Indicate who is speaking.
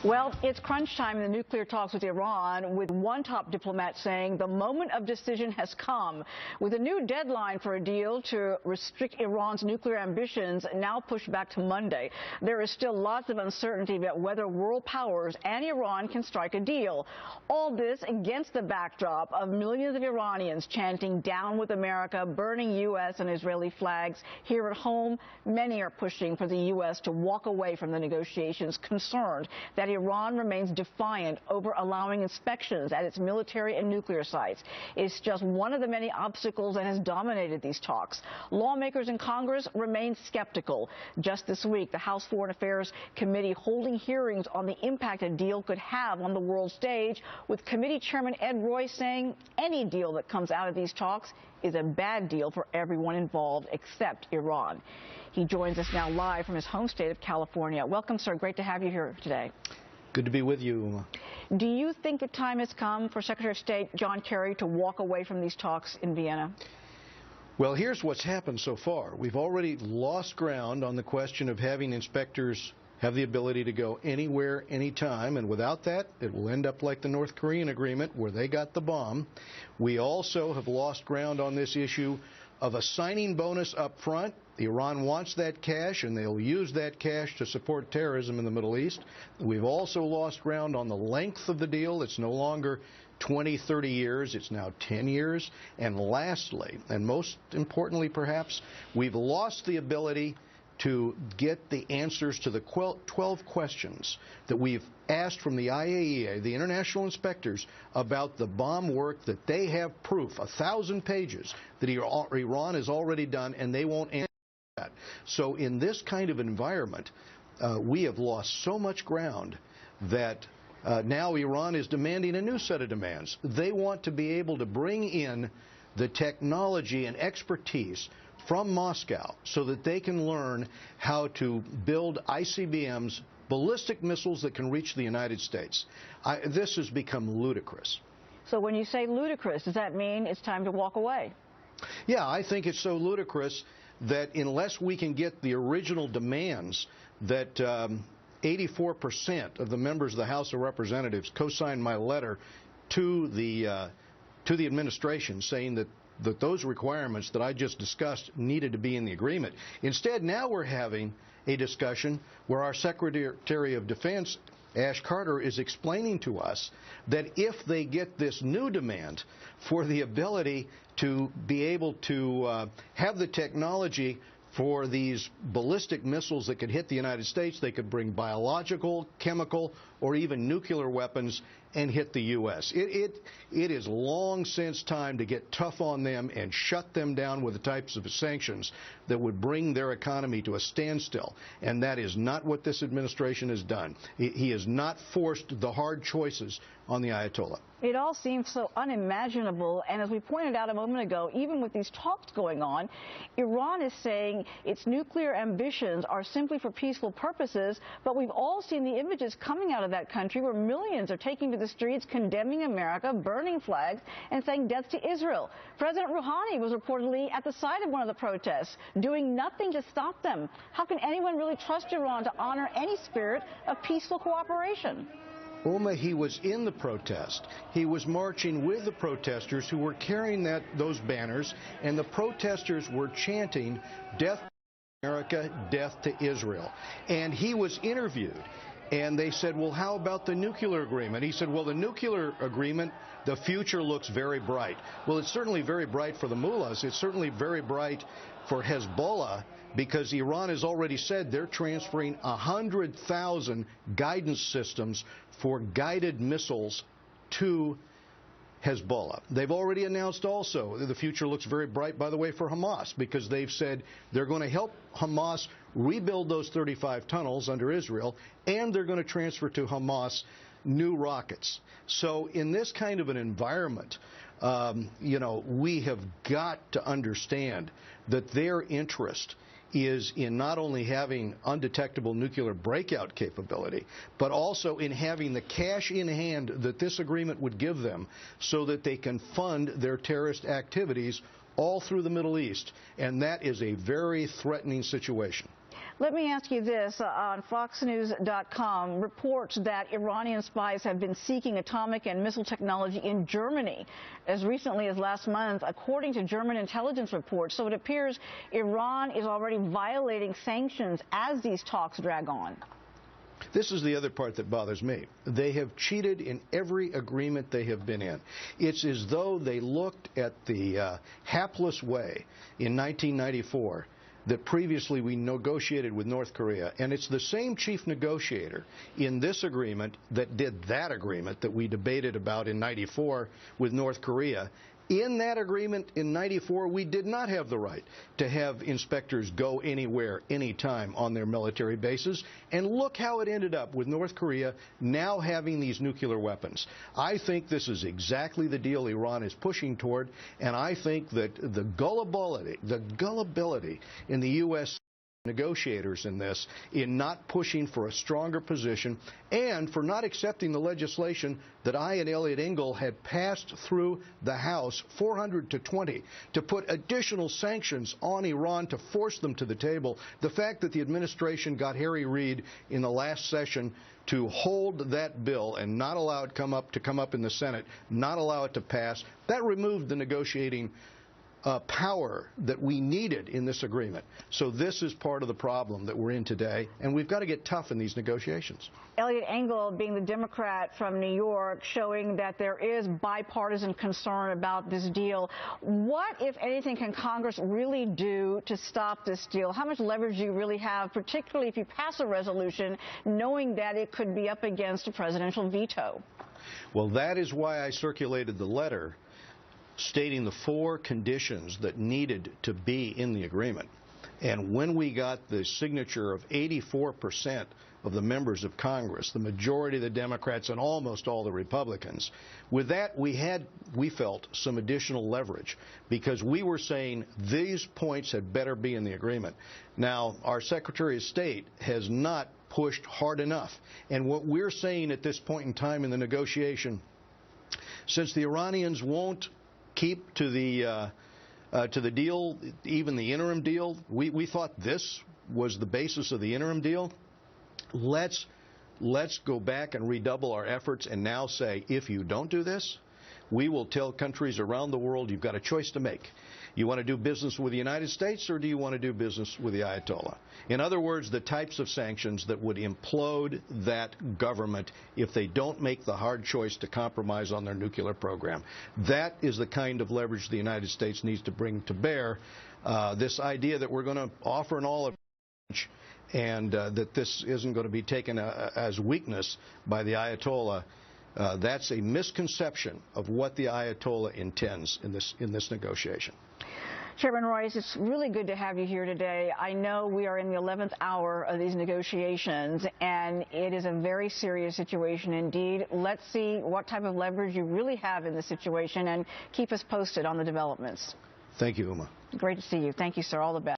Speaker 1: Well, it's crunch time in the nuclear talks with Iran, with one top diplomat saying the moment of decision has come, with a new deadline for a deal to restrict Iran's nuclear ambitions now pushed back to Monday. There is still lots of uncertainty about whether world powers and Iran can strike a deal. All this against the backdrop of millions of Iranians chanting "Down with America," burning U.S. and Israeli flags. Here at home, many are pushing for the U.S. to walk away from the negotiations, concerned that Iran remains defiant over allowing inspections at its military and nuclear sites. It's just one of the many obstacles that has dominated these talks. Lawmakers in Congress remain skeptical. Just this week, the House Foreign Affairs Committee holding hearings on the impact a deal could have on the world stage, with Committee Chairman Ed Royce saying any deal that comes out of these talks is a bad deal for everyone involved except Iran. He joins us now live from his home state of California. Welcome, sir. Great to have you here today.
Speaker 2: Good to be with you, Uma.
Speaker 1: Do you think the time has come for Secretary of State John Kerry to walk away from these talks in Vienna?
Speaker 2: Well, here's what's happened so far. We've already lost ground on the question of having inspectors have the ability to go anywhere, anytime, and without that, it will end up like the North Korean agreement where they got the bomb. We also have lost ground on this issue of a signing bonus up front. Iran wants that cash, and they'll use that cash to support terrorism in the Middle East. We've also lost ground on the length of the deal. It's no longer 20, 30 years. It's now 10 years. And lastly, and most importantly perhaps, we've lost the ability to get the answers to the 12 questions that we've asked from the IAEA, the international inspectors, about the bomb work that they have proof, 1,000 pages, that Iran has already done, and they won't answer that. So in this kind of environment, we have lost so much ground that now Iran is demanding a new set of demands. They want to be able to bring in the technology and expertise from Moscow so that they can learn how to build ICBMs, ballistic missiles that can reach the United States. This has become ludicrous.
Speaker 1: So when you say ludicrous, does that mean it's time to walk away?
Speaker 2: Yeah, I think it's so ludicrous that unless we can get the original demands that 84% of the members of the House of Representatives co-signed my letter to the administration saying that those requirements that I just discussed needed to be in the agreement. Instead, now we're having a discussion where our Secretary of Defense, Ash Carter, is explaining to us that if they get this new demand for the ability to be able to have the technology for these ballistic missiles that could hit the United States, they could bring biological, chemical, or even nuclear weapons and hit the U.S. It is long since time to get tough on them and shut them down with the types of sanctions that would bring their economy to a standstill. And that is not what this administration has done. He has not forced the hard choices on the Ayatollah.
Speaker 1: It all seems so unimaginable, and as we pointed out a moment ago, even with these talks going on, Iran is saying its nuclear ambitions are simply for peaceful purposes, but we've all seen the images coming out of that country where millions are taking to the streets condemning America, burning flags, and saying death to Israel. President Rouhani was reportedly at the site of one of the protests, doing nothing to stop them. How can anyone really trust Iran to honor any spirit of peaceful cooperation?
Speaker 2: Uma, he was in the protest. He was marching with the protesters who were carrying those banners, and the protesters were chanting, "Death to America, death to Israel." And he was interviewed, and they said, well, how about the nuclear agreement? He said, well, the nuclear agreement, the future looks very bright. Well, it's certainly very bright for the mullahs. It's certainly very bright for Hezbollah, because Iran has already said they're transferring 100,000 guidance systems for guided missiles to Hezbollah. They've already announced also that the future looks very bright, by the way, for Hamas, because they've said they're going to help Hamas rebuild those 35 tunnels under Israel, and they're going to transfer to Hamas new rockets. So in this kind of an environment, we have got to understand that their interest is in not only having undetectable nuclear breakout capability, but also in having the cash in hand that this agreement would give them so that they can fund their terrorist activities all through the Middle East. And that is a very threatening situation.
Speaker 1: Let me ask you this. On FoxNews.com reports that Iranian spies have been seeking atomic and missile technology in Germany as recently as last month, according to German intelligence reports. So it appears Iran is already violating sanctions as these talks drag on.
Speaker 2: This is the other part that bothers me. They have cheated in every agreement they have been in. It's as though they looked at the hapless way in 1994 that previously we negotiated with North Korea, and it's the same chief negotiator in this agreement that did that agreement that we debated about in 94 with North Korea. In that agreement in 94, we did not have the right to have inspectors go anywhere, anytime on their military bases. And look how it ended up with North Korea now having these nuclear weapons. I think this is exactly the deal Iran is pushing toward, and I think that the gullibility in the U.S. negotiators in this, in not pushing for a stronger position and for not accepting the legislation that I and Eliot Engel had passed through the House, 400-20, to put additional sanctions on Iran to force them to the table. The fact that the administration got Harry Reid in the last session to hold that bill and not allow it to come up in the Senate, not allow it to pass, that removed the negotiating power that we needed in this agreement. So this is part of the problem that we're in today, and we've got to get tough in these negotiations.
Speaker 1: Eliot Engel, being the Democrat from New York, showing that there is bipartisan concern about this deal. What, if anything, can Congress really do to stop this deal? How much leverage do you really have, particularly if you pass a resolution, knowing that it could be up against a presidential veto?
Speaker 2: Well, that is why I circulated the letter stating the 4 conditions that needed to be in the agreement. And when we got the signature of 84% of the members of Congress, the majority of the Democrats and almost all the Republicans, with that we felt some additional leverage, because we were saying these points had better be in the agreement. Now, our Secretary of State has not pushed hard enough. And what we're saying at this point in time in the negotiation, since the Iranians won't keep to the deal, even the interim deal, we thought this was the basis of the interim deal. Let's go back and redouble our efforts and now say, if you don't do this, we will tell countries around the world you've got a choice to make. You want to do business with the United States, or do you want to do business with the Ayatollah? In other words, the types of sanctions that would implode that government if they don't make the hard choice to compromise on their nuclear program. That is the kind of leverage the United States needs to bring to bear. This idea that we're going to offer an olive branch and that this isn't going to be taken as weakness by the Ayatollah, that's a misconception of what the Ayatollah intends in this negotiation.
Speaker 1: Chairman Royce, it's really good to have you here today. I know we are in the 11th hour of these negotiations, and it is a very serious situation indeed. Let's see what type of leverage you really have in this situation, and keep us posted on the developments.
Speaker 2: Thank you, Uma.
Speaker 1: Great to see you. Thank you, sir. All the best.